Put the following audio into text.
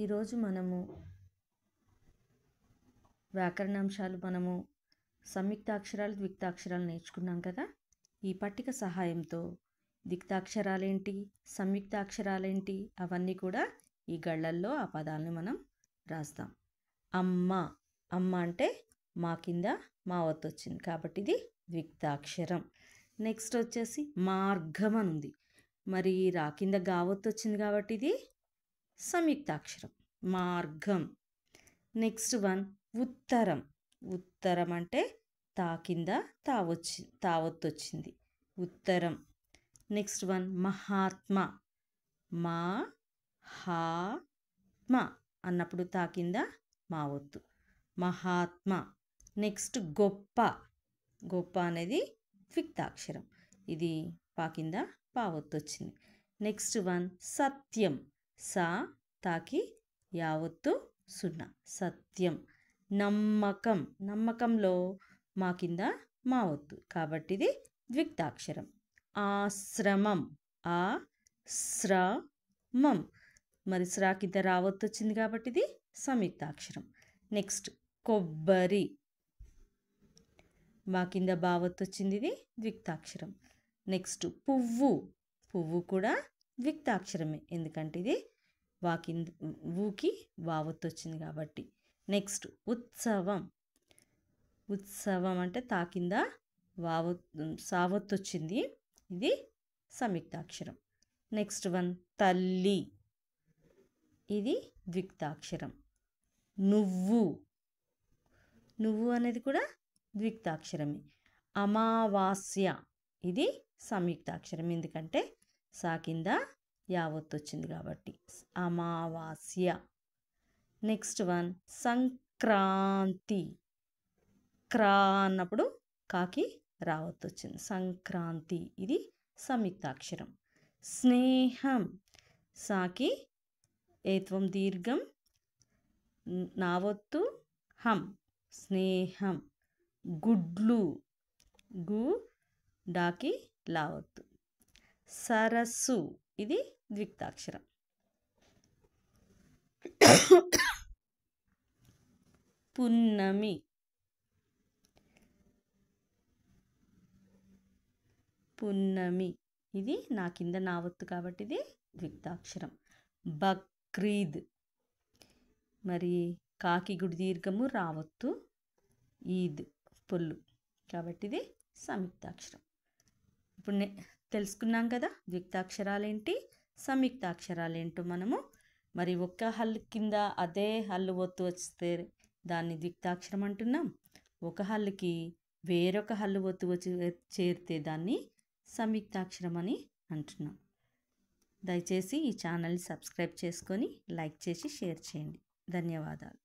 ఈరోజు మనము వ్యాకరణాంశాలు సంయుక్తాక్షరాలు ద్విక్తాక్షరాలు నేర్చుకున్నాం కదా. ఈ పట్టిక సహాయంతో ద్విక్తాక్షరాలేంటి, సంయుక్తాక్షరాలేంటి అవన్నీ కూడా ఈ గళ్ళల్లో ఆ పదాలను మనం రాస్తాం. అమ్మ, అమ్మ అంటే మా కింద మా ఒత్తు వచ్చింది కాబట్టి ఇది ద్విక్తాక్షరం. నెక్స్ట్ వచ్చేసి మార్గం అని ఉంది, మరి రా కింద గావత్తు వచ్చింది కాబట్టి ఇది సంయుక్తాక్షరం మార్గం. నెక్స్ట్ వన్ ఉత్తరం, ఉత్తరం అంటే తా కింద తావత్తు వచ్చింది ఉత్తరం. నెక్స్ట్ వన్ మహాత్మ, మా హా మా అన్నప్పుడు తా కింద మా ఒత్తు మహాత్మ. నెక్స్ట్ గొప్ప, గొప్ప అనేది ద్విక్తాక్షరం, ఇది పా కింద పావత్తు వచ్చింది. నెక్స్ట్ వన్ సత్యం, సా తాకి యావత్తు సున్నా సత్యం. నమ్మకం, నమ్మకంలో మా కింద మా ఒత్తు కాబట్టి ఇది ద్విక్తాక్షరం. ఆశ్రమం, ఆ శ్రమం మరి శ్రా కింద రావత్తు వచ్చింది కాబట్టి ఇది సంయుక్తాక్షరం. నెక్స్ట్ కొబ్బరి, మా కింద బావత్తు వచ్చింది, ఇది ద్విక్తాక్షరం. నెక్స్ట్ పువ్వు, పువ్వు కూడా ద్విక్తాక్షరమే ఎందుకంటే ఇది వా కింద ఊకి వావత్తు వచ్చింది కాబట్టి. నెక్స్ట్ ఉత్సవం, ఉత్సవం అంటే తా కింద సావత్తు వచ్చింది, ఇది సంయుక్తాక్షరం. నెక్స్ట్ వన్ తల్లి, ఇది ద్విక్తాక్షరం. నువ్వు, నువ్వు అనేది కూడా ద్విక్తాక్షరమే. అమావాస్య, ఇది సంయుక్తాక్షరం ఎందుకంటే సా కింద యావత్తు వచ్చింది కాబట్టి అమావాస్య. నెక్స్ట్ వన్ సంక్రాంతి, క్రా అన్నప్పుడు కాకి రావత్తు వచ్చింది సంక్రాంతి, ఇది సంయుక్తాక్షరం. స్నేహం, సాకి ఏత్వం దీర్ఘం నావత్తు హం స్నేహం. గుడ్లు, గు డాకి లావత్తు. సరస్సు, ఇది ద్విక్తాక్షరం. పున్నమి, పున్నమి ఇది నా కింద నావత్తు కాబట్టి ఇది ద్విక్తాక్షరం. బక్రీద్, మరి కాకి గుడి దీర్ఘము రావత్తు, ఈద్ పొల్లు కాబట్టి ఇది సంయుక్తాక్షరం. ఇప్పుడు తెలుసుకున్నాం కదా ద్విక్తాక్షరాలేంటి సంయుక్తాక్షరాలేంటో మనము. మరి ఒక్క హల్లు కింద అదే హల్లు ఒత్తు వస్తే దాన్ని ద్విక్తాక్షరం అంటున్నాం, ఒక హల్లుకి వేరొక హల్లు ఒత్తు వచ్చి చేరితే దాన్ని సంయుక్తాక్షరం అని అంటున్నాం. దయచేసి ఈ ఛానల్ని సబ్స్క్రైబ్ చేసుకొని లైక్ చేసి షేర్ చేయండి. ధన్యవాదాలు.